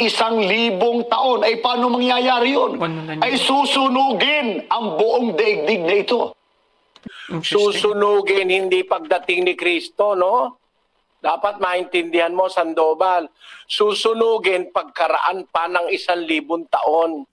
1,000 taon. Ay paano mangyayari yun? Ay susunugin ang buong daigdig na ito. Susunugin, hindi pagdating ni Kristo, no? Dapat maintindihan mo, Sandoval. Susunugin pagkaraan pa ng 1,000 taon.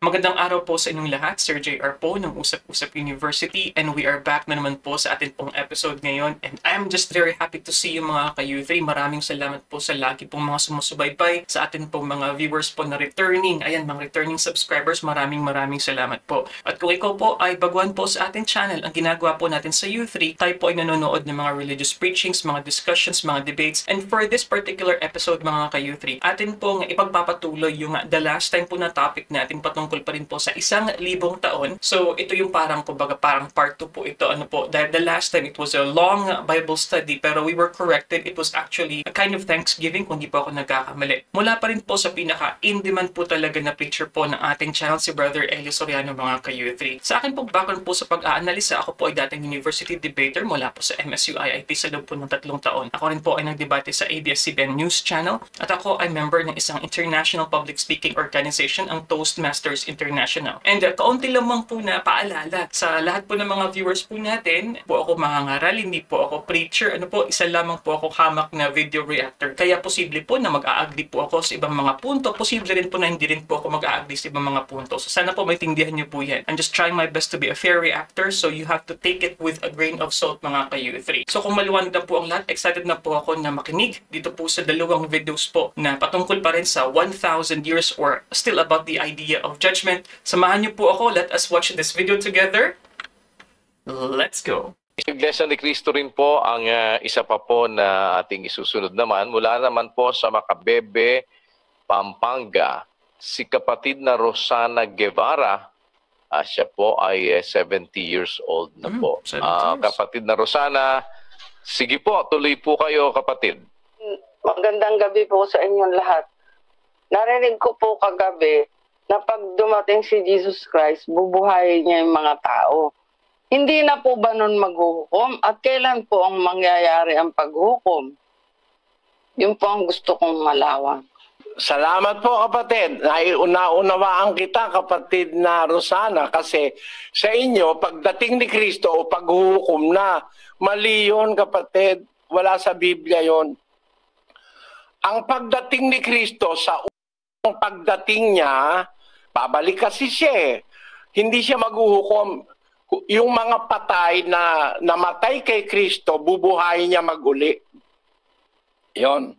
Magandang araw po sa inyong lahat, Sir JR po ng Usap-Usap University, and we are back na naman po sa atin pong episode ngayon, and I'm just very happy to see you mga ka-U3. Maraming salamat po sa lagi pong mga sumusubaybay sa atin pong mga viewers po na returning. Ayan, mga returning subscribers, maraming salamat po. At kung ikaw po ay baguhan po sa ating channel, ang ginagawa po natin sa U3, tayo po ay nanonood ng mga religious preachings, mga discussions, mga debates, and for this particular episode mga ka-U3, atin pong ipagpapatuloy yung the last time po na topic natin patungkol pa rin po sa 1,000 taon. So, ito yung parang, kumbaga, parang part 2 po ito. Ano po, dahil the last time, it was a long Bible study, pero we were corrected. It was actually a kind of Thanksgiving, kung di po ako nagkakamali. Mula pa rin po sa pinaka-in-demand po talaga na preacher po ng ating channel, si Brother Elio Soriano, mga ka-U3. Sa akin po, background po sa pag-aanalisa, ako po ay dating university debater mula po sa MSU IIT sa loob po ng 3 taon. Ako rin po ay nagdebate sa ABS-CBN News Channel, at ako ay member ng isang international public speaking organization, ang Toastmasters International. And kaunti lamang po na paalala sa lahat po ng mga viewers po natin, po ako mangangaral, hindi po ako preacher, ano po, isa lamang po ako hamak na video reactor. Kaya posible po na mag-a-agree po ako sa ibang mga punto, posible rin po na hindi rin po ako mag-a-agree sa ibang mga punto. So sana po maintindihan niyo po yan. I'm just trying my best to be a fair reactor, so you have to take it with a grain of salt mga ka-U3. So kung maliwanag na po ang lahat, excited na po ako na makinig dito po sa dalawang videos po na patungkol pa rin sa 1,000 years or still about the idea of judgment. Samahan niyo po ako. Let us watch this video together. Let's go. Iglesia ni Cristo rin po ang isa pa po na ating isusunod naman. Mula naman po sa Macabebe, Pampanga, si kapatid na Rosana Guevara. Siya po ay 70 years old na po. Kapatid na Rosana, sige po, tuloy po kayo kapatid. Magandang gabi po sa inyong lahat. Narinig ko po kagabi na pag dumating si Jesus Christ, bubuhayin niya yung mga tao. Hindi na po ba nun maghuhukom? At kailan po ang mangyayari ang paghukom? Yun po ang gusto kong malawan. Salamat po kapatid. Naunawaan kita kapatid na Rosana, kasi sa inyo, pagdating ni Kristo o paghuhukom na, mali yun kapatid. Wala sa Biblia yon. Ang pagdating ni Kristo, sa unang pagdating niya, babalik kasi siya eh. Hindi siya maghuhukom. Yung mga patay na namatay kay Kristo, bubuhayin niya maguli. Yon.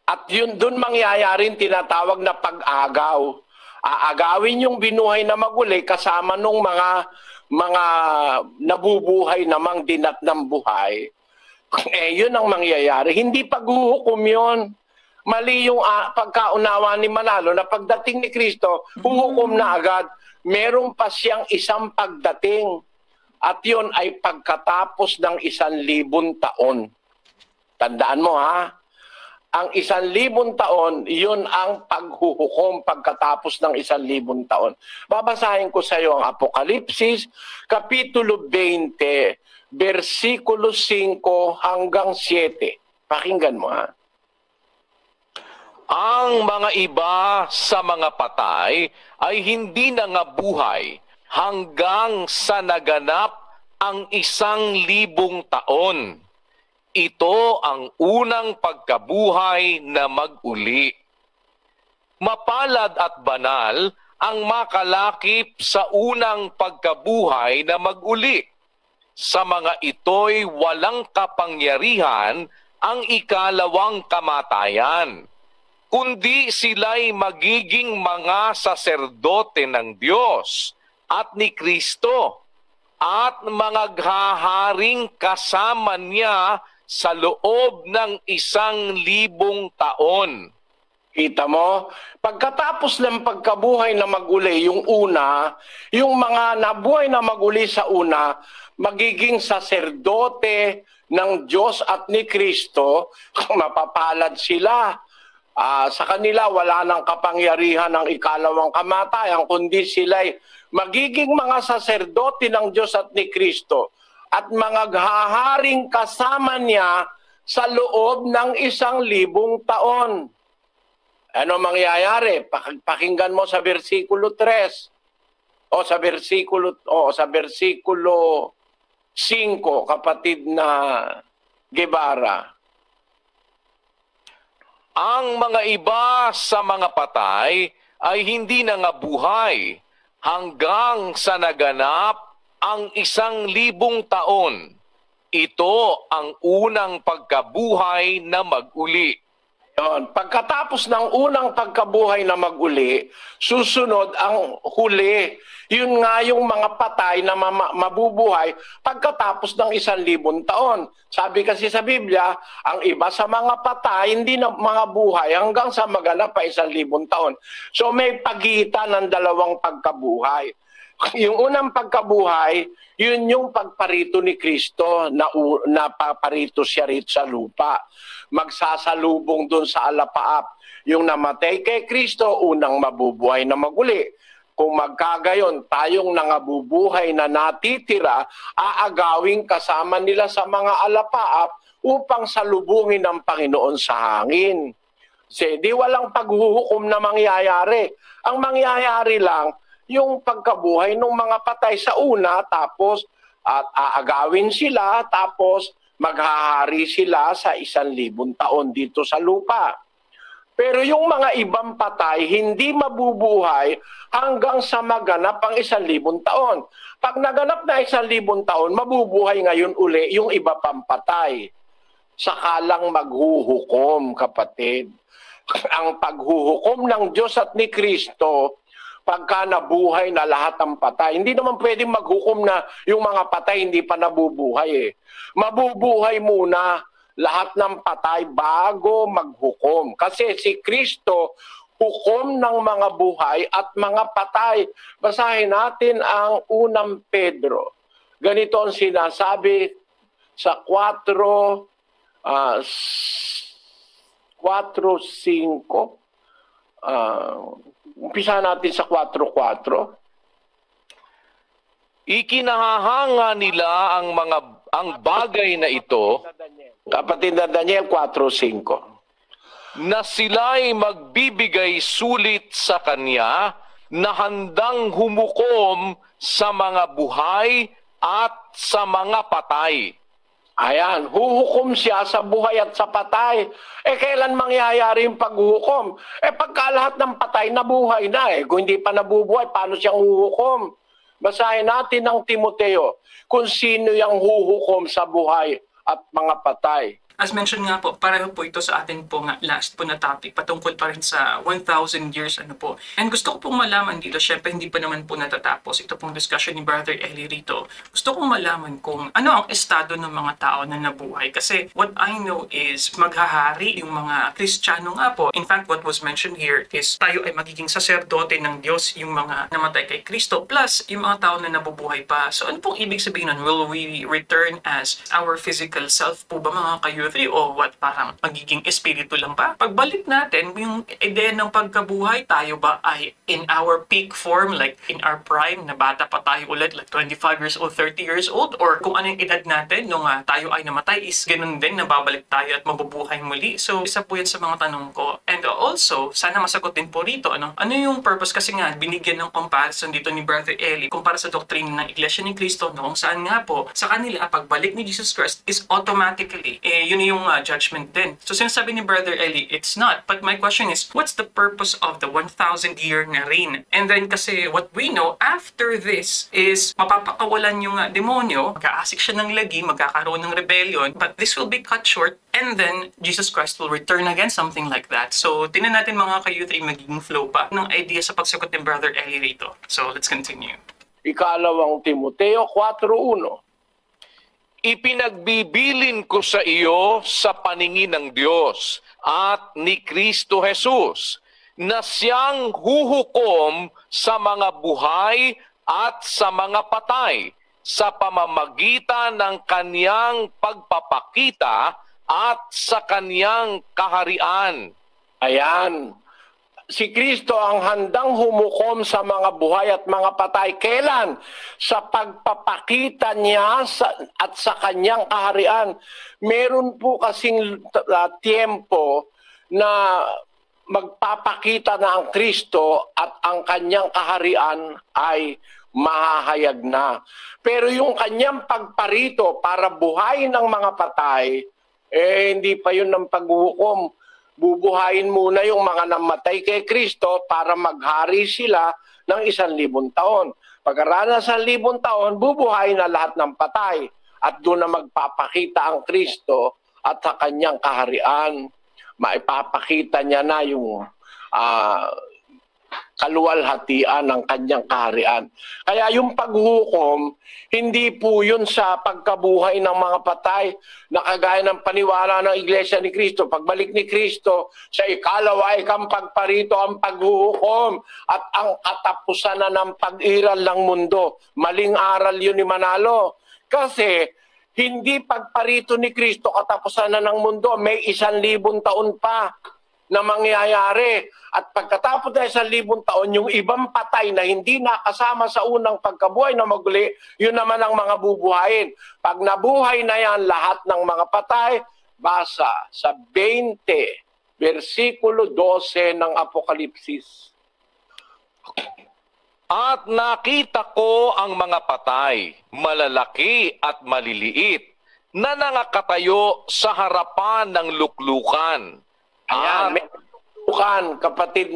At yun doon mangyayari tinatawag na pag-agaw. Aagawin yung binuhay na maguli kasama nung mga nabubuhay namang dinat ng buhay. Yun ang mangyayari. Hindi paghuhukom yun. Mali yung pagkaunawa ni Manalo na pagdating ni Kristo, huhukom na agad. Merong pa siyang isang pagdating. At yun ay pagkatapos ng 1,000 taon. Tandaan mo ha. Ang 1,000 taon, yun ang paghuhukom pagkatapos ng 1,000 taon. Babasahin ko sa iyo ang Apokalipsis, Kapitulo 20, versikulo 5 hanggang 7. Pakinggan mo ha. Ang mga iba sa mga patay ay hindi nangabuhay hanggang sa naganap ang 1,000 taon. Ito ang unang pagkabuhay na mag-uli. Mapalad at banal ang makalakip sa unang pagkabuhay na mag-uli. Sa mga ito'y walang kapangyarihan ang ikalawang kamatayan, kundi sila'y magiging mga saserdote ng Diyos at ni Kristo at mga haharing kasama niya sa loob ng 1,000 taon. Kita mo? Pagkatapos ng pagkabuhay na mag-uli, yung una, yung mga nabuhay na mag-uli sa una, magiging saserdote ng Diyos at ni Kristo, mapapalad sila. Sa kanila wala nang kapangyarihan ng ikalawang kamatayan, kundi sila'y magiging mga saserdote ng Diyos at ni Kristo at mga haharing kasama niya sa loob ng 1,000 taon. Ano mangyayari? Pakinggan mo sa versikulo 3 o sa versikulo 5, kapatid na Guevara. Ang mga iba sa mga patay ay hindi na nga buhay hanggang sa naganap ang 1,000 taon. Ito ang unang pagkabuhay na mag-uli. Yon. Pagkatapos ng unang pagkabuhay na mag-uli, susunod ang huli. Yun nga yung mga patay na mabubuhay pagkatapos ng 1,000 taon. Sabi kasi sa Biblia, ang iba sa mga patay hindi na mga buhay hanggang sa maganap pa 1,000 taon. So may pagitan ng dalawang pagkabuhay. Yung unang pagkabuhay, yun yung pagparito ni Kristo na paparito siya rito sa lupa. Magsasalubong dun sa alapaap. Yung namatay kay Kristo, unang mabubuhay na maguli. Kung magkagayon, tayong nangabubuhay na natitira, aagawing kasama nila sa mga alapaap upang salubungin ng Panginoon sa hangin. Kasi di walang paghuhukom na mangyayari. Ang mangyayari lang, yung pagkabuhay ng mga patay sa una, tapos at aagawin sila, tapos maghahari sila sa 1,000 taon dito sa lupa. Pero yung mga ibang patay, hindi mabubuhay hanggang sa maganap ang 1,000 taon. Pag naganap na 1,000 taon, mabubuhay ngayon uli yung iba pang patay. Saka lang maghuhukom, kapatid. Ang paghuhukom ng Diyos at ni Kristo, pagka nabuhay na lahat ng patay. Hindi naman pwedeng maghukom na yung mga patay hindi pa nabubuhay. Mabubuhay muna lahat ng patay bago maghukom. Kasi si Kristo, hukom ng mga buhay at mga patay. Basahin natin ang unang Pedro. Ganito ang sinasabi sa 4:5. Umpisa natin sa 4:4. Ikinahahanga nila ang bagay na ito, Kapatid na Daniel 4:5. na sila'y magbibigay sulit sa Kanya na handang humukom sa mga buhay at sa mga patay. Ayan, huhukom siya sa buhay at sa patay. Kailan mangyayari yung paghuhukom? Pagka lahat ng patay nabuhay na. Kung hindi pa nabubuhay, paano siyang huhukom? Basahin natin ang Timoteo kung sino yung huhukom sa buhay at mga patay. As mentioned nga po, pareho po ito sa atin po nga last po na topic, patungkol pa rin sa 1,000 years ano po. And gusto ko pong malaman dito, syempre hindi pa naman po natatapos ito pong discussion ni Brother Eli rito. Gusto kong malaman kung ano ang estado ng mga tao na nabuhay. Kasi what I know is maghahari yung mga Kristiyano nga po. In fact, what was mentioned here is tayo ay magiging saserdote ng Diyos, yung mga namatay kay Kristo, plus yung mga tao na nabubuhay pa. So ano pong ibig sabihin nun? Will we return as our physical self po ba mga kayo? O what, parang magiging espiritu lang ba? Pagbalik natin, yung ideya ng pagkabuhay, tayo ba ay in our peak form, like in our prime, na bata pa tayo ulit, like 25 years old, 30 years old, or kung ano yung edad natin nung tayo ay namatay, is ganun din, nababalik tayo at mabubuhay muli. So, isa po yan sa mga tanong ko. And also, sana masagot din po rito, ano yung purpose? Kasi nga, binigyan ng comparison dito ni Brother Eli, kumpara sa doktrina ng Iglesia ni Cristo, no, kung saan nga po, sa kanila, pagbalik ni Jesus Christ is automatically, yun yung judgment din. So sinasabi ni Brother Eli, it's not. But my question is, what's the purpose of the 1,000-year na reign? And then kasi what we know after this is mapapakawalan yung demonyo, mag-aasik siya ng lagi, magkakaroon ng rebellion, but this will be cut short and then Jesus Christ will return again, something like that. So tingnan natin mga ka-youth ay magiging flow pa ng idea sa pagsagot ni Brother Eli rito. So let's continue. Ikalawang Timoteo 4:1. Ipinagbibilin ko sa iyo sa paningin ng Diyos at ni Kristo Jesus na siyang huhukom sa mga buhay at sa mga patay sa pamamagitan ng kaniyang pagpapakita at sa kaniyang kaharian. Ayan. si Kristo ang handang humukom sa mga buhay at mga patay. Kailan? Sa pagpapakita niya at sa kanyang kaharian. Meron po kasing tiempo na magpapakita na ang Kristo at ang kanyang kaharian ay mahahayag na. Pero yung kanyang pagparito para buhayin ng mga patay, hindi pa yun ng paghuhukom. Bubuhayin muna yung mga namatay kay Kristo para maghari sila ng 1,000 taon. Pagkaraan ng 1,000 taon, bubuhayin na lahat ng patay. At doon na magpapakita ang Kristo at sa kanyang kaharian. Maipapakita niya na yung kaluwalhatian ng kanyang kaharian. Kaya yung paghukom, hindi po yun sa pagkabuhay ng mga patay na kagaya ng paniwala ng Iglesia ni Cristo. Pagbalik ni Cristo, sa ikalawa ay pagparito ang paghuhukom at ang katapusan na ng pag-iral ng mundo. Maling aral yun ni Manalo. Kasi hindi pagparito ni Cristo katapusan na ng mundo. May 1,000 taon pa na mangyayari. At pagkatapos na 1,000 taon, yung ibang patay na hindi nakasama sa unang pagkabuhay na maguli, yun naman ang mga bubuhayin. Pag nabuhay na yan lahat ng mga patay, basa sa 20, versikulo 12 ng Apokalipsis. At nakita ko ang mga patay, malalaki at maliliit, na nangakatayo sa harapan ng luklukan. Ayan, may luklukan, kapatid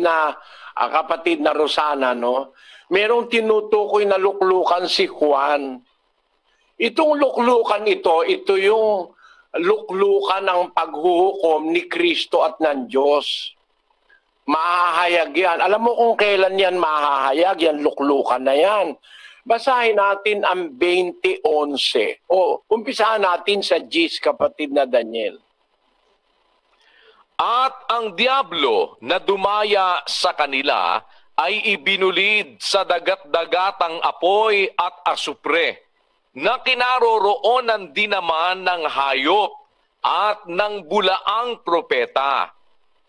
na Rosana, no? Merong tinutukoy na luklukan si Juan. Itong luklukan ito yung luklukan ng paghuhukom ni Kristo at ng Diyos. Mahahayag yan. Alam mo kung kailan yan mahahayag, yan luklukan na yan. Basahin natin ang 20:11. Umpisahan natin sa 10, kapatid na Daniel. At ang diablo na dumaya sa kanila ay ibinulid sa dagat-dagatang apoy at asupre, na kinaroroonan din naman ng hayop at ng bulaang propeta.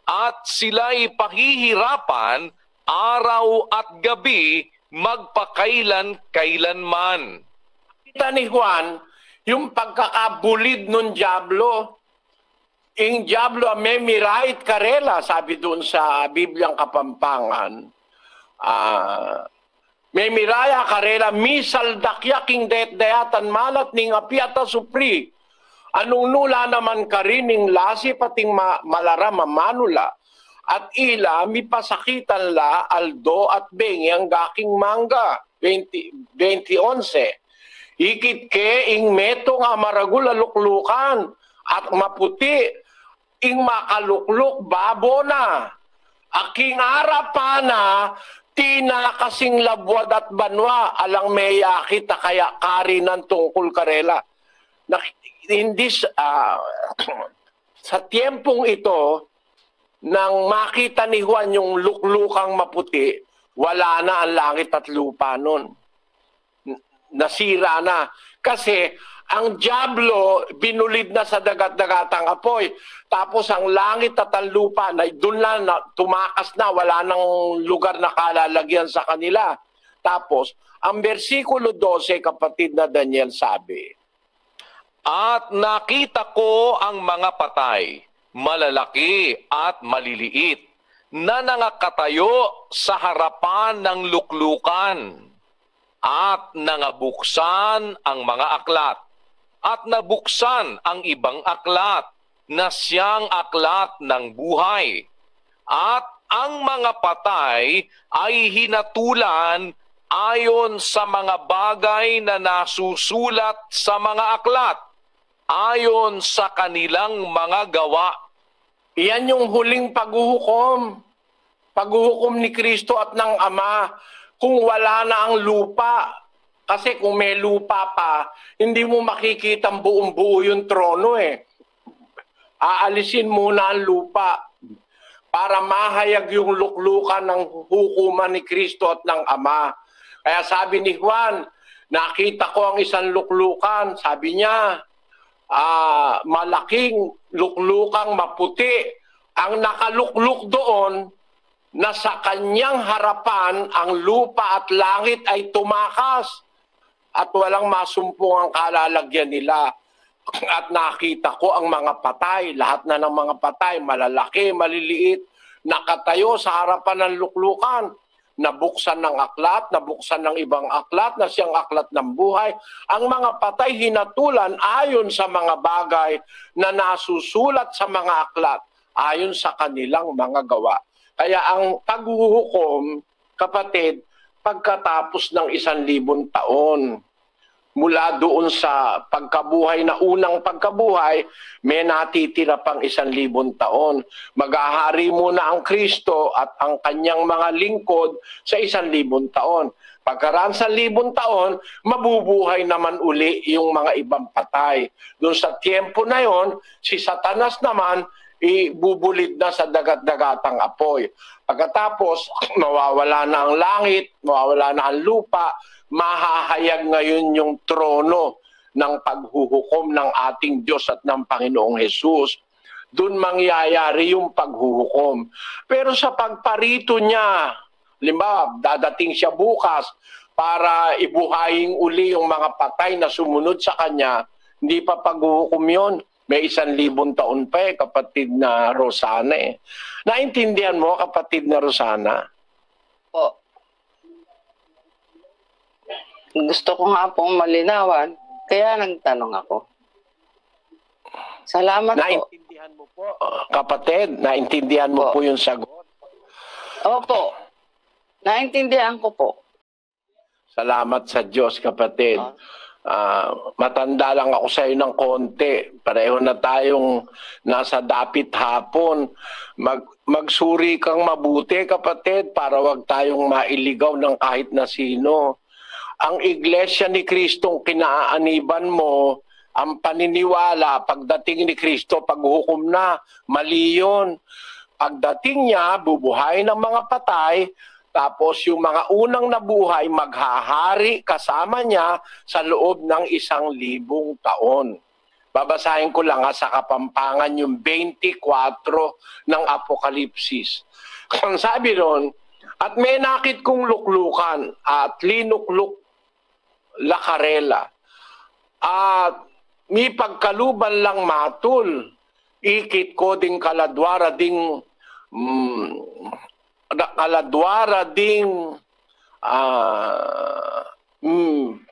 At sila'y pahihirapan araw at gabi magpakailan-kailanman. Kita ni Juan, yung pagkakabulid ng diablo. Ing diablo memirait karela, sabi doon sa Bibliang Kapampangan. Memiraya karela misal dakyaking dayatan malat ning apiata supri. Anong nula naman karining lasi pating malara mamanula. At ila mipasakitan la aldo at bengi ang gaking mangga. 20:11. Ikit ke ing metong amaragula luklukan at maputi ing makalukluk babo na. Aking arapana tina kasing labwad at banwa alang may yakita kaya kari ng tungkol karela. Hindi sa tiempong ito nang makita ni Juan yung luklukang maputi, wala na ang langit at lupa nun. Nasira na. Kasi ang diablo binulid na sa dagat-dagatang apoy. Tapos ang langit at ang lupa, doon na tumakas na, wala nang lugar na kalalagyan sa kanila. Tapos, ang versikulo 12, kapatid na Daniel, sabi, At nakita ko ang mga patay, malalaki at maliliit, na nangakatayo sa harapan ng luklukan, at nangabuksan ang mga aklat, at nabuksan ang ibang aklat, na siyang aklat ng buhay. At ang mga patay ay hinatulan ayon sa mga bagay na nasusulat sa mga aklat, ayon sa kanilang mga gawa. Iyan yung huling paghuhukom. Paghuhukom ni Kristo at ng Ama. Kung wala na ang lupa, kasi kung may lupa pa, hindi mo makikita buong buo yung trono eh. Aalisin muna ang lupa para mahayag yung luklukan ng hukuman ni Kristo at ng Ama. Kaya sabi ni Juan, nakita ko ang isang luklukan, sabi niya, malaking luklukang maputi. Ang nakalukluk doon, na sa kanyang harapan ang lupa at langit ay tumakas at walang masumpong ang kalalagyan nila. At nakita ko ang mga patay, lahat na ng mga patay, malalaki, maliliit, nakatayo sa harapan ng luklukan. Nabuksan ng aklat, nabuksan ng ibang aklat na siyang aklat ng buhay. Ang mga patay hinatulan ayon sa mga bagay na nasusulat sa mga aklat, ayon sa kanilang mga gawa. Kaya ang paghuhukom, kapatid, pagkatapos ng 1,000 taon, mula doon sa pagkabuhay na unang pagkabuhay, may natitira pang 1,000 taon. Maghahari muna ang Kristo at ang kanyang mga lingkod sa 1,000 taon. Pagkaraan sa 1,000 taon, mabubuhay naman uli yung mga ibang patay. Doon sa tiempo na yon, si Satanas naman, ibubulid na sa dagat-dagatang apoy. Pagkatapos, mawawala na ang langit, mawawala na ang lupa, mahahayag ngayon yung trono ng paghuhukom ng ating Diyos at ng Panginoong Hesus. Doon mangyayari yung paghuhukom. Pero sa pagparito niya, limbawa, dadating siya bukas para ibuhayin uli yung mga patay na sumunod sa kanya, hindi pa paghuhukom yun. May 1,000 taon pa kapatid na Rosana eh. Naintindihan mo, kapatid na Rosana? Po. Gusto ko nga pong malinawan, kaya nagtanong ako. Salamat po. Naintindihan mo po, kapatid? Naintindihan mo po yung sagot? Opo. Naintindihan ko po. Salamat sa Diyos, kapatid. Matanda lang ako sa iyo ng konti. Pareho na tayong nasa dapit hapon. Magsuri kang mabuti, kapatid, para wag tayong mailigaw ng kahit na sino. Ang Iglesia ni Kristong kinaaniban mo, ang paniniwala, pagdating ni Kristo, paghukom na, mali yun. Pagdating niya, bubuhay ng mga patay, tapos yung mga unang nabuhay, maghahari kasama niya sa loob ng 1,000 taon. Babasahin ko lang sa Kapampangan yung 24 ng Apokalipsis. Ang sabi ron, at may nakit kong luklukan at linukluk lakarela at may pagkaluban lang matul, ikit ko ding kaladwara ding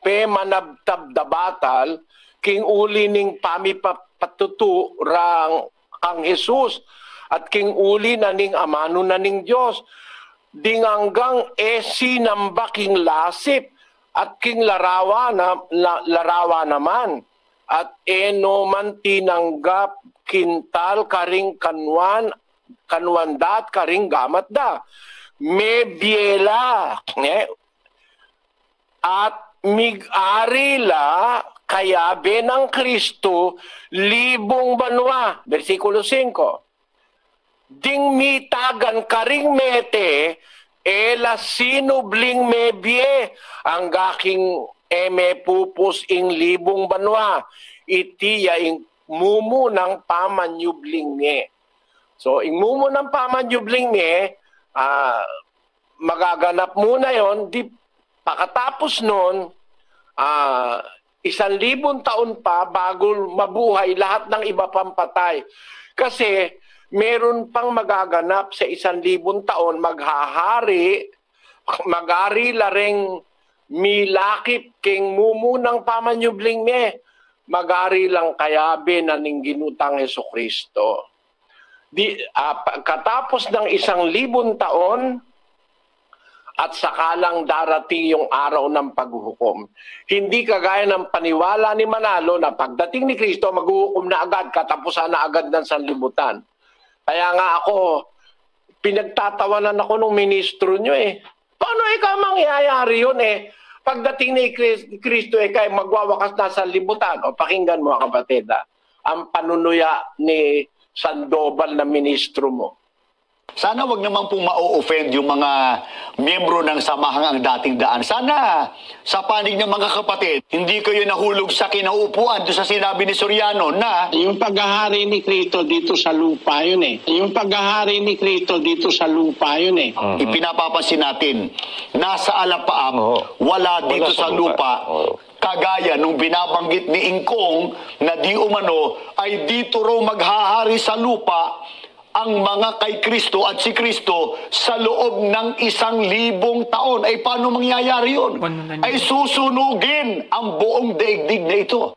pemanabtab dabatal king uli ning pamipatutu rang ang Jesus at king uli na ning amano na ning Diyos dinganggang sinamba king lasip at king larawa naman at man tinanggap kintal karing kanwandat karing gamat da may biela at mig-ari la kayabe ng Kristo 1,000 banwa. Versikulo 5. Ding mitagan karing mete ela sinubling mebie ang gaking pupus ing 1,000 banwa itiya ing mumu ng pamanyubling nge. So ing mumu ng pamanyubling nge, magaganap muna yon. Di pakatapos nun 1,000 taon pa bago mabuhay lahat ng iba pang patay. Kasi meron pang magaganap sa 1,000 taon, maghahari, mag-ari lareng milakip king mumunang pamanyubling me, mag-ari lang kayabe na ning ginutang Hesukristo. Katapos ng 1,000 taon, at sakalang darating yung araw ng paghuhukom. Hindi kagaya ng paniwala ni Manalo na pagdating ni Kristo, maghuhukom na agad, katapusan na agad ng sanlibutan. Kaya nga ako, pinagtatawanan ako ng ministro nyo eh. Paano ikaw mangyayari yun eh? Pagdating ni Kristo eh, kaya magwawakas na sanlibutan. O pakinggan mo kapatid ang panunuya ni Sandoval na ministro mo. Sana wag naman pong ma-offend yung mga miyembro ng samahang ang dating daan. Sana sa panig ng mga kapatid, hindi kayo nahulog sa kinaupuan doon sa sinabi ni Soriano na Yung paghahari ni Cristo dito sa lupa yun eh. Yung paghahari ni Cristo dito sa lupa yun eh. ipinapapansin natin, nasa alapaap, wala dito Wala sa sa lupa. lupa. Kagaya nung binabanggit ni Ingkong na di umano ay dito raw maghahari sa lupa ang mga kay Kristo at si Kristo sa loob ng 1,000 taon. Ay paano mangyayari yun? Ay susunugin ang buong daigdig na ito.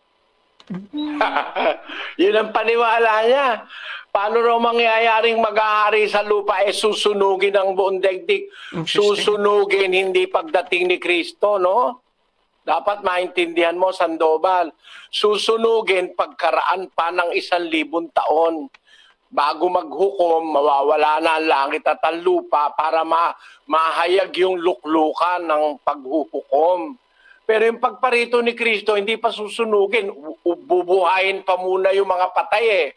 Yun ang paniwala niya. Paano raw mangyayaring maghahari sa lupa susunugin ang buong daigdig? Susunugin, hindi pagdating ni Kristo, no? Dapat maintindihan mo, Sandoval. Susunugin pagkaraan pa ng 1,000 taon. Bago maghukom, mawawala na ang langit at ang lupa para mahayag yung luklukan ng paghuhukom. Pero yung pagparito ni Kristo, hindi pa susunugin. Bubuhayin pa muna yung mga patay eh.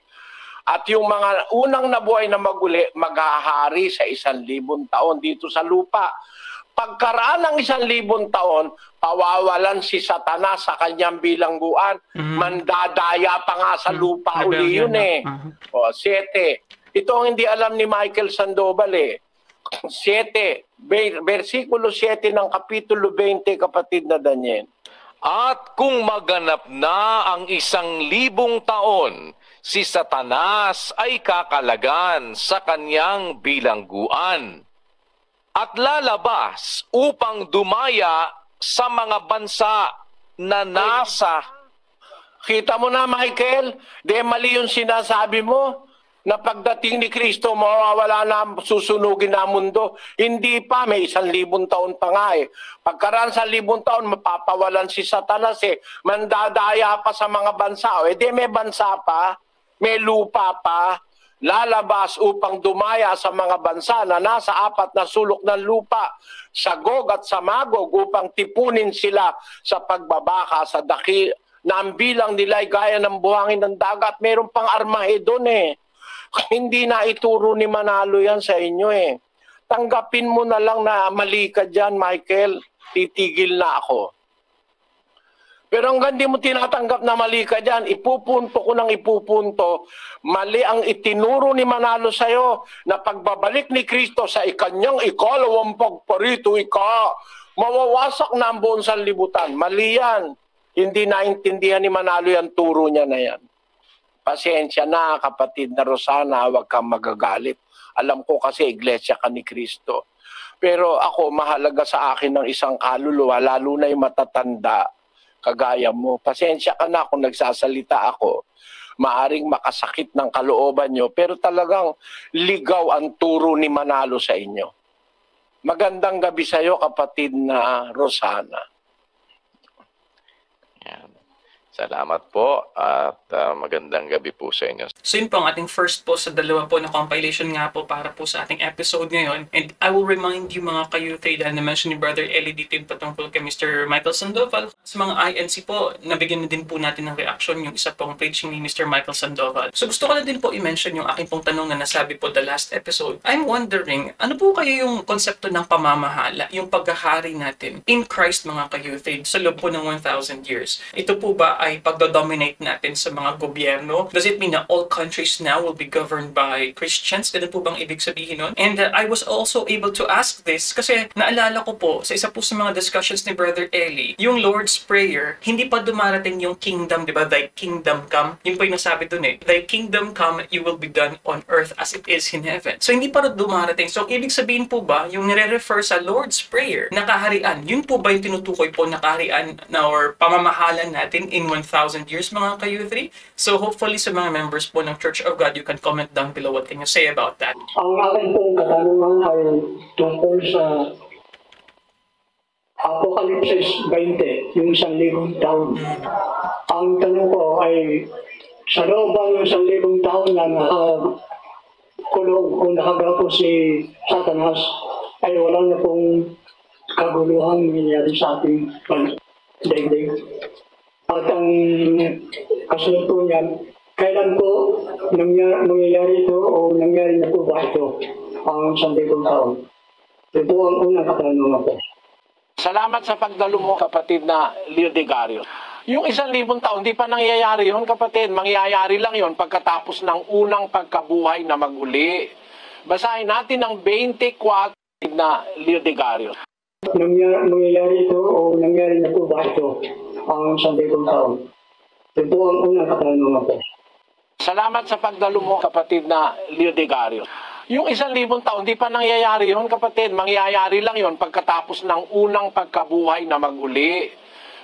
At yung mga unang nabuhay na maguli, maghahari sa 1,000 taon dito sa lupa. Pagkaraan ng 1,000 taon, pawawalan si Satanas sa kanyang bilangguan. Mandadaya pa nga sa lupa uli yun eh. O, 7. Ito ang hindi alam ni Michael Sandoval eh. 7. Versikulo 7 ng Kapitulo 20, kapatid na Daniel. At kung maganap na ang 1,000 taon, si Satanas ay kakalagan sa kanyang bilangguan at lalabas upang dumaya sa mga bansa na nasa... Kita mo na, Michael, mali yung sinasabi mo na pagdating ni Kristo, mawawala na, susunugin na mundo. Hindi pa, may 1,000 taon pa nga eh. Pagkaraan sa 1,000 taon, mapapawalan si Satanas eh. Mandadaya pa sa mga bansa. May bansa pa, may lupa pa, lalabas upang dumaya sa mga bansa na nasa 4 na sulok ng lupa, sa Gog at sa Magog, upang tipunin sila sa pagbabaka sa daki na ang bilang nila ay gaya ng buhangin ng dagat. Meron pang Armageddon eh. Hindi na ituro ni Manalo yan sa inyo eh. Tanggapin mo na lang na mali ka dyan, Michael. Titigil na ako. Pero hanggang di mo tinatanggap na mali ka dyan, ipupunto ko ng ipupunto, mali ang itinuro ni Manalo sa'yo na pagbabalik ni Kristo sa ikanyang ikalawang pagparito, mawawasak na ang buong sanlibutan. Mali yan. Hindi naintindihan ni Manalo yan, turo niya na yan. Pasensya na, kapatid na Rosana, huwag kang magagalit. Alam ko kasi iglesia ka ni Kristo. Pero ako, mahalaga sa akin ng isang kaluluwa, lalo na yung matatanda, kagaya mo. Pasensya ka na kung nagsasalita ako. Maaring makasakit ng kalooban nyo, pero talagang ligaw ang turo ni Manalo sa inyo. Magandang gabi sa iyo, kapatid na Rosana. Yan. Salamat po at magandang gabi po sa inyo. So yun po ang ating first po sa dalawa po na compilation nga po para po sa ating episode ngayon. And I will remind you mga ka-youth dahil na-mention ni Brother Eli dito yung patungkol kay Mr. Michael Sandoval. Sa mga INC po, nabigyan na din po natin ng reaction yung isa pong preaching ni Mr. Michael Sandoval. So gusto ko na din po i-mention yung aking pong tanong na nasabi po the last episode. I'm wondering, ano po kayo yung konsepto ng pamamahala, yung paghahari natin in Christ mga ka-youth sa loob po ng 1,000 years? Ito po ba ay pagdodominate natin sa mga gobyerno? Does it mean na all countries now will be governed by Christians? Ganun po bang ibig sabihin nun? And I was also able to ask this kasi naalala ko po sa isa po sa mga discussions ni Brother Eli, yung Lord's Prayer, hindi pa dumarating yung kingdom, di ba? Thy kingdom come. Yun po yung nasabi dun eh. Thy kingdom come, you will be done on earth as it is in heaven. So hindi pa rin dumarating. So ibig sabihin po ba, yung nire-refer sa Lord's Prayer, nakaharian, yun po ba yung tinutukoy po na kaharian na or pamamahalan natin in 1,000 years mga ka-U3? So hopefully sa mga members po ng Church of God, you can comment down below what can you say about that. Ang akin pong katanungan ay tungkol sa Apocalypse 20, yung 1,000 taon. Ang tanong ko ay, sa loob ng 1,000 taon na nakakulong o nakagapo si Satanas, ay wala na pong kaguluhan nangyayari sa ating daigdig. At ang kasunod po niyan, Kailan po mangyayari ito o nangyari na po ba ito ang 1,000 taon? Ito po ang unang katanungan ko. Salamat sa pagdalo mo, kapatid na Leo Degario. Yung 1,000 taon, di pa nangyayari yun, kapatid. Mangyayari lang yun pagkatapos ng unang pagkabuhay na maguli. Basahin natin ang 24 na Leo Degario. Mangyayari ito o nangyari na po ba ito ang 1,000 taon? Ito po ang unang katanungan ko. Salamat sa pagdalo mo, kapatid na Leo Degario. Yung 1,000 taon, di pa nangyayari yun, kapatid. Mangyayari lang yun pagkatapos ng unang pagkabuhay na maguli.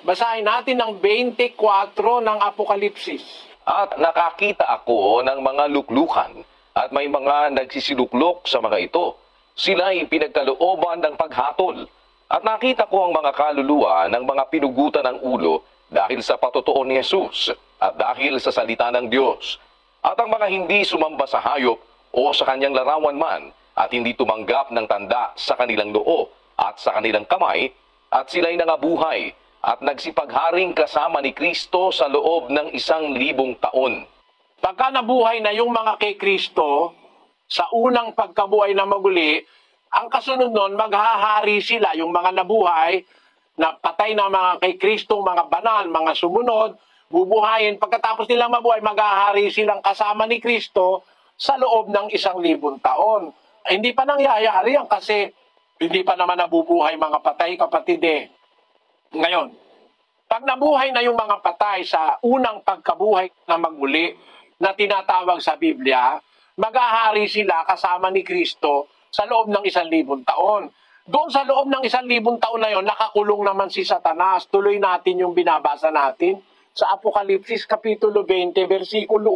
Basahin natin ang 24 ng Apokalipsis. At nakakita ako ng mga luklukan at may mga nagsisiluklok sa mga ito. Sila'y pinagkalooban ng paghatol. At nakita ko ang mga kaluluwa ng mga pinugutan ng ulo dahil sa patotoo ni Jesus at dahil sa salita ng Diyos. At ang mga hindi sumamba sa hayop o sa kanyang larawan man at hindi tumanggap ng tanda sa kanilang noo at sa kanilang kamay, at sila'y nangabuhay at nagsipagharing kasama ni Kristo sa loob ng 1,000 taon. Pagka nabuhay na yung mga kay Kristo, sa unang pagkabuhay na maguli, ang kasunod nun, maghahari sila, yung mga nabuhay, na patay na mga kay Kristo, mga banal, mga sumunod, bubuhayin. Pagkatapos nilang mabuhay, maghahari silang kasama ni Kristo sa loob ng 1,000 taon. Hindi pa nangyayari yan kasi hindi pa naman nabubuhay mga patay, kapatid eh. Ngayon, pag nabuhay na yung mga patay sa unang pagkabuhay na magmuli na tinatawag sa Biblia, maghahari sila kasama ni Kristo sa loob ng 1,000 taon. Doon sa loob ng 1,000 taon na yon, nakakulong naman si Satanas. Tuloy natin yung binabasa natin sa Apokalipsis Kapitulo 20, versikulo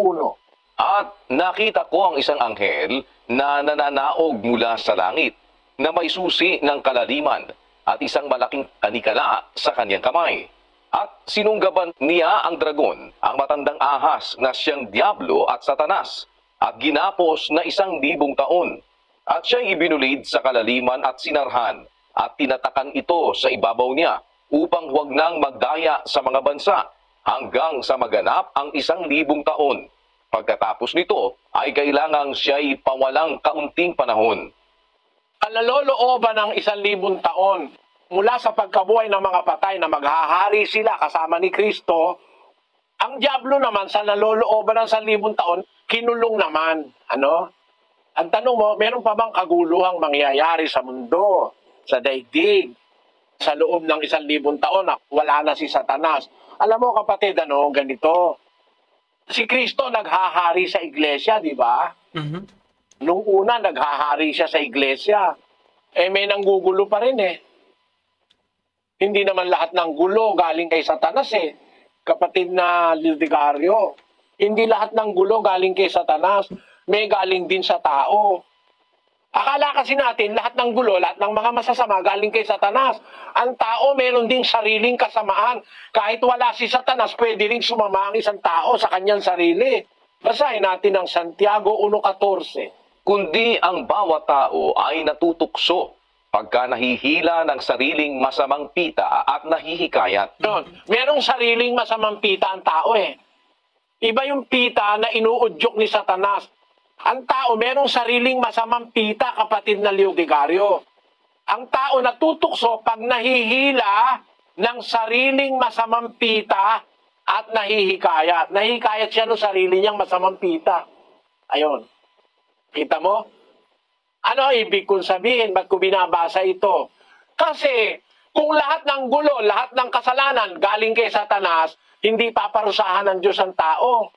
1. At nakita ko ang isang anghel na nananaog mula sa langit, na may susi ng kalaliman at isang malaking kanikala sa kanyang kamay. At sinunggaban niya ang dragon, ang matandang ahas na siyang Diablo at Satanas, at ginapos na 1,000 taon. At siya'y ibinulid sa kalaliman at sinarhan, at tinatakan ito sa ibabaw niya, upang huwag nang magdaya sa mga bansa, hanggang sa maganap ang 1,000 taon. Pagkatapos nito, ay kailangang siya'y pawalang kaunting panahon. Ang nalolooban ng 1,000 taon, mula sa pagkabuhay ng mga patay na maghahari sila kasama ni Kristo, ang Diablo naman sa nalolooban ng 1,000 taon, kinulong naman. Ano? Ang tanong mo, meron pa bang kaguluhang mangyayari sa mundo, sa daigdig, sa loob ng 1,000 taon na wala na si Satanas? Alam mo kapatid, ganito. Si Kristo naghahari sa iglesia, di ba? Nung una, naghahari siya sa iglesia. May nanggugulo pa rin eh. Hindi naman lahat ng gulo galing kay Satanas eh. Kapatid na Leo Degario, hindi lahat ng gulo galing kay Satanas. May galing din sa tao. Akala kasi natin lahat ng gulo, lahat ng mga masasama galing kay Satanas. Ang tao meron ding sariling kasamaan. Kahit wala si Satanas, pwede rin sumama ang isang tao sa kanyang sarili. Basahin natin ang Santiago 1:14. Kundi ang bawat tao ay natutukso pagka nahihila ng sariling masamang pita at nahihikayat. Merong sariling masamang pita ang tao eh. Iba yung pita na inuudyok ni Satanas. Ang tao merong sariling masamang pita, kapatid na Leo Degario. Ang tao natutukso pag nahihila ng sariling masamang pita at nahihikayat. Nahihikayat siya ng sarili niyang masamang pita. Ayun. Kita mo? Ano ibig kong sabihin? Ba't ko binabasa ito? Kasi kung lahat ng gulo, lahat ng kasalanan galing kay Satanas, hindi paparusahan ng Diyos ang tao.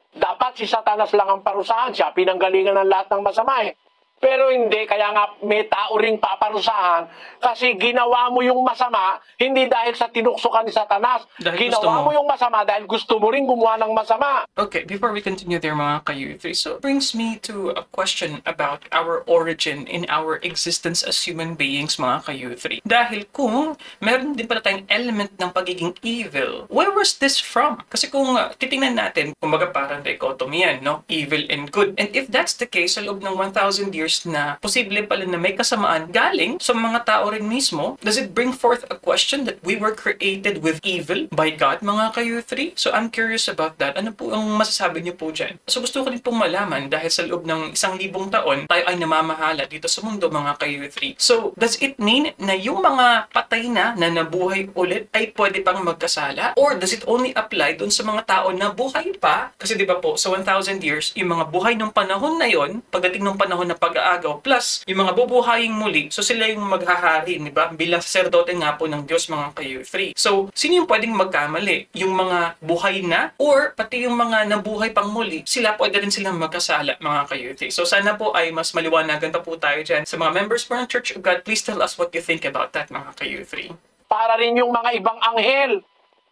Dapat si Satanas lang ang parusahan. Siya pinanggalingan ng lahat ng masama eh. Pero hindi, kaya nga may tao ring paparusahan kasi ginawa mo yung masama hindi dahil sa tinukso ka ni Satanas. Dahil ginawa mo yung masama dahil gusto mo ring gumawa ng masama. Okay, before we continue there mga ka-youth, so it brings me to a question about our origin in our existence as human beings mga ka-youth. Dahil kung meron din pala tayong element ng pagiging evil, where was this from? Kasi kung titingnan natin, kumbaga parang dichotomy yan, no? Evil and good. And if that's the case, sa loob ng 1,000 years, years na posible pala na may kasamaan galing sa mga tao rin mismo? Does it bring forth a question that we were created with evil by God, mga ka-U3? So I'm curious about that. Ano po ang masasabi niyo po dyan? So gusto ko rin pong malaman dahil sa loob ng 1,000 taon, tayo ay namamahala dito sa mundo, mga ka-U3. So does it mean na yung mga patay na nabuhay ulit ay pwede pang magkasala? Or does it only apply dun sa mga tao na buhay pa? Kasi di ba po, sa 1,000 years, yung mga buhay ng panahon na yon, pagdating ng panahon na pag-aagaw, plus yung mga bubuhaying muli, so sila yung maghahari, di ba? Bilang sacerdote nga po ng Diyos, mga ka-U3. So, sino yung pwedeng magkamali? Yung mga buhay na? Or pati yung mga nabuhay pang muli, sila pwede rin silang magkasala, mga ka-U3. So, sana po ay mas maliwanagan pa po tayo dyan. Sa mga members po ng Church of God, please tell us what you think about that, mga ka-U3. Para rin yung mga ibang anghel.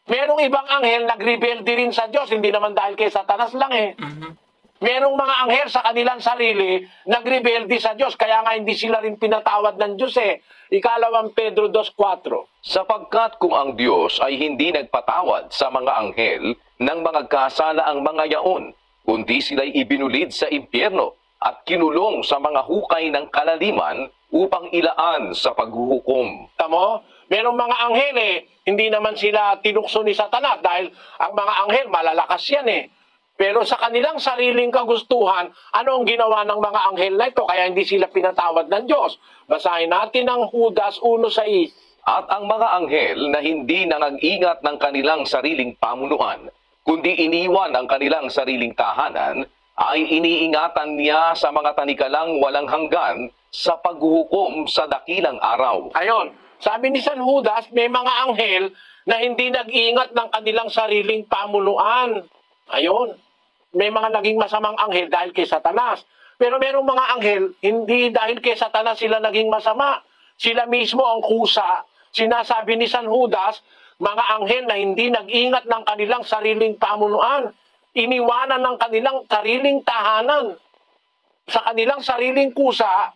Merong ibang anghel nagrebelde rin sa Diyos, hindi naman dahil kay Satanas lang eh. Merong mga anghel sa kanilang sarili nagrebelde sa Diyos, kaya nga hindi sila rin pinatawad ng Diyos eh. Ikalawang Pedro 2:4. Sapagkat kung ang Diyos ay hindi nagpatawad sa mga anghel ng mga kasala ang mga yaon, kundi sila'y ibinulid sa impyerno at kinulong sa mga hukay ng kalaliman upang ilaan sa paghuhukom. Tamo? Merong mga anghel eh, hindi naman sila tinukso ni Satanas dahil ang mga anghel malalakas yan eh. Pero sa kanilang sariling kagustuhan, ano ang ginawa ng mga anghel na ito? Kaya hindi sila pinatawad ng Diyos. Basahin natin ang Judas 1:6. At ang mga anghel na hindi nangag-ingat ng kanilang sariling pamunuan, kundi iniwan ang kanilang sariling tahanan, ay iniingatan niya sa mga tanikalang walang hanggan sa paghuhukom sa dakilang araw. Ayon, sabi ni San Judas, may mga anghel na hindi nag-iingat ng kanilang sariling pamunuan. Ayon, may mga naging masamang anghel dahil kay Satanas. Pero merong mga anghel, hindi dahil kay Satanas sila naging masama. Sila mismo ang kusa. Sinasabi ni San Judas, mga anghel na hindi nag-ingat ng kanilang sariling pamunuan. Iniwanan ng kanilang sariling tahanan. Sa kanilang sariling kusa,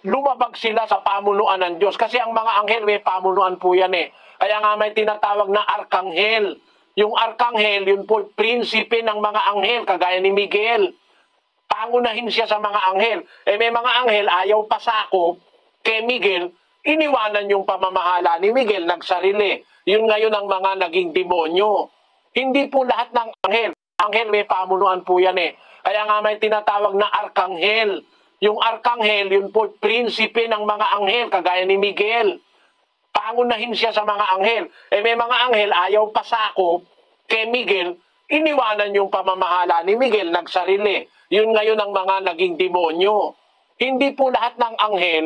lumabag sila sa pamunuan ng Diyos. Kasi ang mga anghel may pamunuan po yan eh. Kaya nga may tinatawag na arkanghel. Yung arkanghel, yun po prinsipe ng mga anghel, kagaya ni Miguel. Pangunahin siya sa mga anghel. May mga anghel, ayaw pasakop kay Miguel, iniwanan yung pamamahala ni Miguel, nagsarili. Yun ngayon ang mga naging demonyo. Hindi po lahat ng anghel. Anghel may pamunuan po yan eh. Kaya nga may tinatawag na arkanghel. Yung arkanghel, yun po prinsipe ng mga anghel, kagaya ni Miguel. Pangunahin siya sa mga anghel. May mga anghel, ayaw pasakop kay Miguel, iniwanan yung pamamahala ni Miguel, nagsarili. Yun ngayon ang mga naging demonyo. Hindi po lahat ng anghel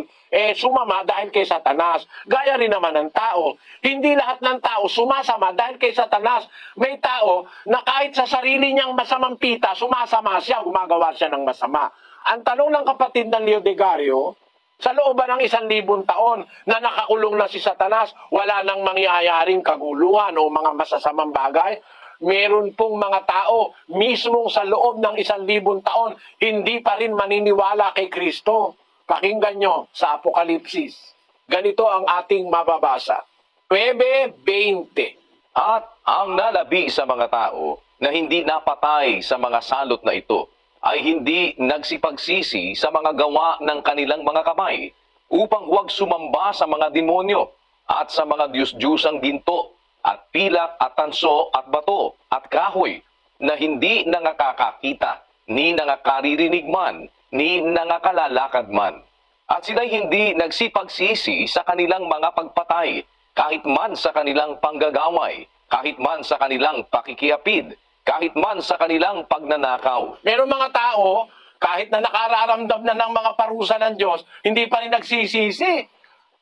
sumama dahil kay Satanas. Gaya rin naman ng tao. Hindi lahat ng tao sumasama dahil kay Satanas. May tao na kahit sa sarili niyang masamang pita, sumasama siya, gumagawa siya ng masama. Ang tanong ng kapatid ng Leo Degario, sa loob ng 1,000 taon na nakakulong na si Satanas, wala nang mangyayaring kaguluhan o mga masasamang bagay. Meron pong mga tao mismong sa loob ng 1,000 taon hindi pa rin maniniwala kay Kristo. Pakinggan nyo sa Apokalipsis. Ganito ang ating mababasa. 9:20. At ang nalabi sa mga tao na hindi napatay sa mga salot na ito ay hindi nagsipagsisi sa mga gawa ng kanilang mga kamay upang huwag sumamba sa mga demonyo at sa mga Diyos-Diyusang ginto at pilak at tanso at bato at kahoy na hindi nangakakakita, ni nangakaririnig man, ni nangakalalakad man. At sila'y hindi nagsipagsisi sa kanilang mga pagpatay, kahit man sa kanilang panggagaway, kahit man sa kanilang pakikiapid, kahit man sa kanilang pagnanakaw. Meron mga tao, kahit na nakararamdam na ng mga parusa ng Diyos, hindi pa rin nagsisisi.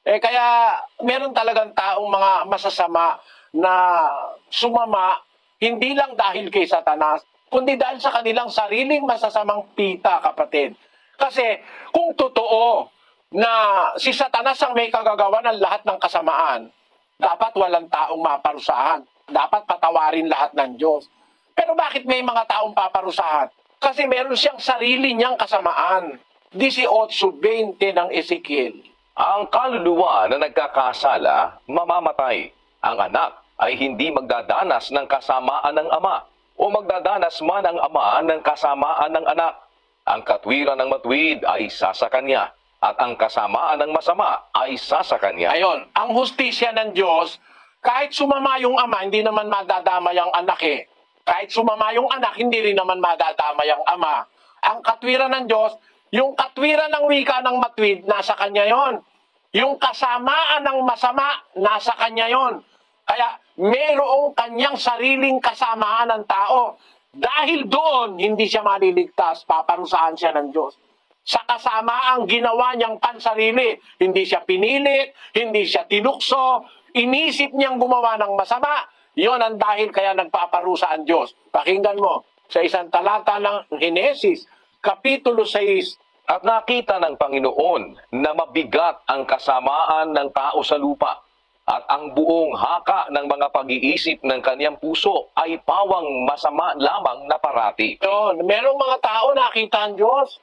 Kaya meron talagang taong mga masasama na sumama, hindi lang dahil kay Satanas, kundi dahil sa kanilang sariling masasamang pita, kapatid. Kasi kung totoo na si Satanas ang may kagagawa ng lahat ng kasamaan, dapat walang taong maparusahan. Dapat patawarin lahat ng Diyos. Pero bakit may mga taong paparusahan? Kasi meron siyang sarili niyang kasamaan. 18:20 ng Ezekiel. Ang kaluluwa na nagkakasala, mamamatay. Ang anak ay hindi magdadanas ng kasamaan ng ama, o magdadanas man ang ama ng kasamaan ng anak. Ang katwiran ng matuwid ay isa sa Kanya, at ang kasamaan ng masama ay isa sa Kanya. Ayon, ang hustisya ng Diyos, kahit sumama yung ama, hindi naman madadamay ang anak eh. Kahit sumama yung anak, hindi rin naman madadamay ang ama. Ang katwiran ng Diyos, yung katwiran ng wika ng matuwid, nasa Kanya yon. Yung kasamaan ng masama, nasa Kanya yon. Kaya mayroong Kanyang sariling kasamaan ng tao. Dahil doon, hindi siya maliligtas, paparusahan siya ng Diyos. Sa kasamaang ginawa niyang pansarili, hindi siya pinilit, hindi siya tinukso, inisip niyang gumawa ng masama. Yon ang dahil kaya nagpaparusa ang Diyos. Pakinggan mo, sa isang talata ng Henesis, Kapitulo 6, At nakita ng Panginoon na mabigat ang kasamaan ng tao sa lupa, at ang buong haka ng mga pag-iisip ng kaniyang puso ay pawang masama lamang na parati. Yun, merong mga tao nakita ang Diyos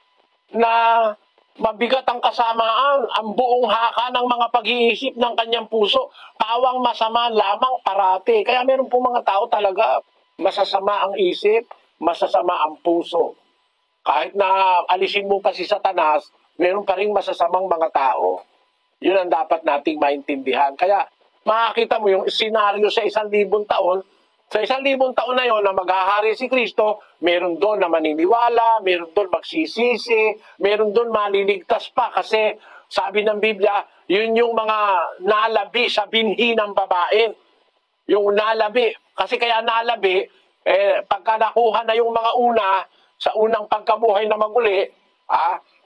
na mabigat ang kasamaan, ang buong haka ng mga pag-iisip ng kanyang puso, pawang masama lamang parati. Kaya meron po mga tao talaga, masasama ang isip, masasama ang puso. Kahit na alisin mo pa si Satanas, meron pa rin masasamang mga tao. Yun ang dapat nating maintindihan. Kaya makakita mo yung senaryo sa 1,000 taon. Sa 1,000 taon na yon na maghahari si Kristo, meron doon na maniniwala, meron doon magsisisi, meron doon maliligtas pa. Kasi sabi ng Biblia, yun yung mga nalabi sa binhi ng babae. Yung nalabi. Kasi kaya nalabi, pagka nakuha na yung mga una, sa unang pagkabuhay na maguli,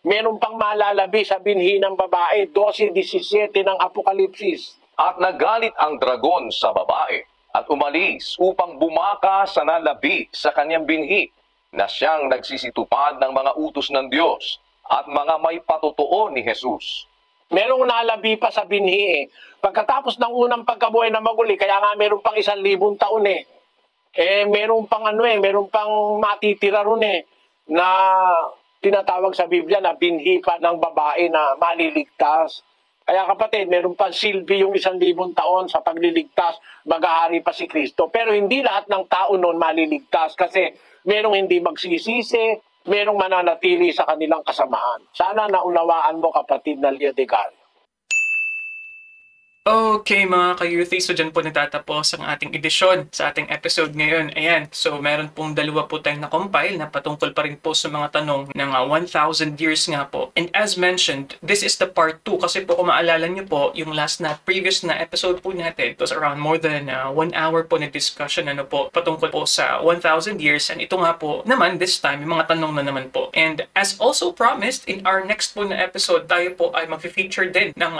meron pang malalabi sa binhi ng babae, 12:17 ng Apokalipsis. At nagalit ang dragon sa babae, at umalis upang bumaka sa nalabi sa kanyang binhi, na siyang nagsisitupad ng mga utos ng Diyos at mga may patotoo ni Jesus. Merong nalabi pa sa binhi eh. Pagkatapos ng unang pagkabuhay na maguli, kaya nga meron pang 1,000 taon eh. Meron pang meron pang matitira ron na tinatawag sa Biblia na binhi pa ng babae na maliligtas. Kaya kapatid, meron pang silbi yung 1,000 taon sa pagliligtas, maghahari pa si Kristo. Pero hindi lahat ng tao noon maliligtas kasi merong hindi magsisisi, merong mananatili sa kanilang kasamaan. Sana naunawaan mo kapatid na Leo de Gario. Okay mga ka-Youthy, so dyan po natatapos ang ating edisyon sa ating episode ngayon. Ayan, so meron pong dalawa po tayong na-compile na patungkol pa rin po sa mga tanong ng 1,000 years nga po. And as mentioned, this is the part 2 kasi po kung maalala nyo po, yung previous na episode po natin, it was around more than 1 hour po na discussion patungkol po sa 1,000 years. And ito nga po naman, this time, yung mga tanong na naman po. And as also promised, in our next po na episode, tayo po ay mag-feature din ng,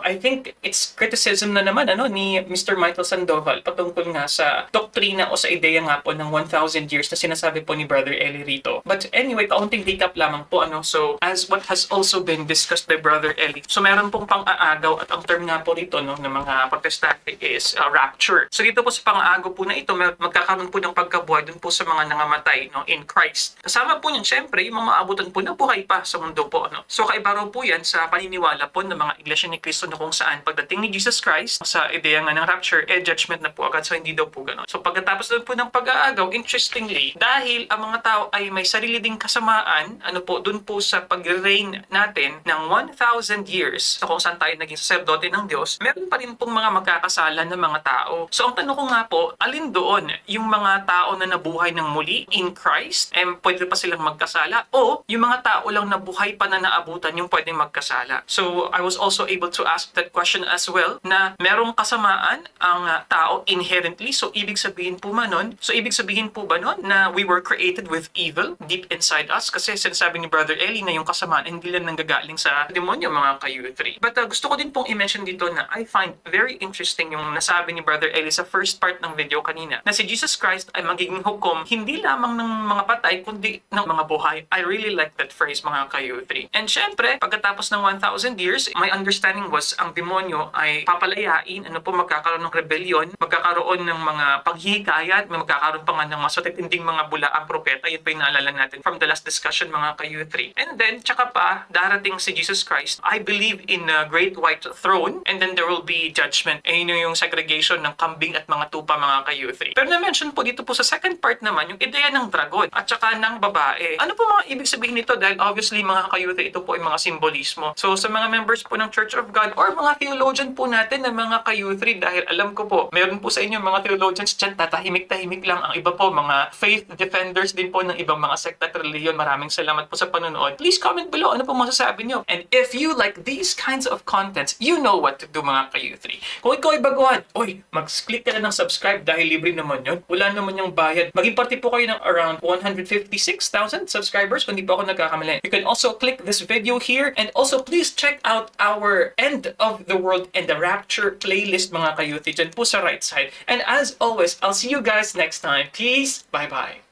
I think it's criticism na naman ni Mr. Michael Sandoval patungkol nga sa doktrina o sa ideya nga po ng 1,000 years na sinasabi po ni Brother Eli rito. But anyway, kaunting recap lamang po So as what has also been discussed by Brother Eli, so meron pong pang-aagaw at ang term nga po rito ng mga protestante is rapture. So dito po sa pang-aagaw po na ito, magkakaroon po ng pagkabuhay dun po sa mga nangamatay in Christ. Kasama po niyan syempre yung mga maabutan po na buhay pa sa mundo po. So kaiba raw po yan sa paniniwala po ng mga Iglesia ni Cristo na kung saan pagdating ni Jesus Christ sa ideya nga ng rapture, judgment na po agad. So hindi daw po gano'n. So pagkatapos doon po ng pag-aagaw, interestingly, dahil ang mga tao ay may sarili ding kasamaan, doon po sa pag-reign natin ng 1,000 years, so kung saan tayo naging saserdote ng Diyos, meron pa rin pong mga magkakasala ng mga tao. So ang tanong ko nga po, alin doon yung mga tao na nabuhay ng muli in Christ, pwede pa silang magkasala, o yung mga tao lang na buhay pa na naabutan yung pwedeng magkasala? So I was also able to ask that question as well, na merong kasamaan ang tao inherently. So ibig sabihin po ba nun na we were created with evil deep inside us? Kasi sinasabi ni Brother Eli na yung kasamaan hindi lang nanggagaling sa demonyo mga ka-U3. But gusto ko din pong i-mention dito na I find very interesting yung nasabi ni Brother Eli sa first part ng video kanina, na si Jesus Christ ay magiging hukom hindi lamang ng mga patay kundi ng mga buhay. I really like that phrase mga ka-U3. And syempre, pagkatapos ng 1,000 years, my understanding was ang demonyo ay papalayain, magkakaroon ng rebellion, magkakaroon ng mga paghihikayat, magkakaroon pa nga ng mas matitinding mga bulaang propeta. Yun pa yung naalala natin from the last discussion, mga ka-U3. And then, tsaka pa, darating si Jesus Christ. I believe in a great white throne, and then there will be judgment. Yun yung segregation ng kambing at mga tupa, mga ka-U3. Pero na-mention po dito po sa second part naman, yung ideya ng dragon at saka ng babae. Ano po mga ibig sabihin nito? Dahil obviously, mga ka-U3, ito po ay mga simbolismo. So, sa mga members po ng Church of God or mga theologian po natin na mga ka-U3, dahil alam ko po, meron po sa inyo mga theologians dyan, tatahimik-tahimik lang. Ang iba po, mga faith defenders din po ng ibang mga sekta at reliyon. Maraming salamat po sa panonood. Please comment below ano po masasabi nyo. And if you like these kinds of contents, you know what to do, mga ka-U3. Kung ikaw ay baguhan, mag-click ka na ng subscribe dahil libre naman yun. Wala naman yung bayad. Maging parte po kayo ng around 156,000 subscribers kung di po ako nagkakamali. You can also click this video here, and also please check out our End of the World and the Rapture playlist, mga ka-U3, dyan po sa right side. And as always, I'll see you guys next time. Peace. Bye-bye.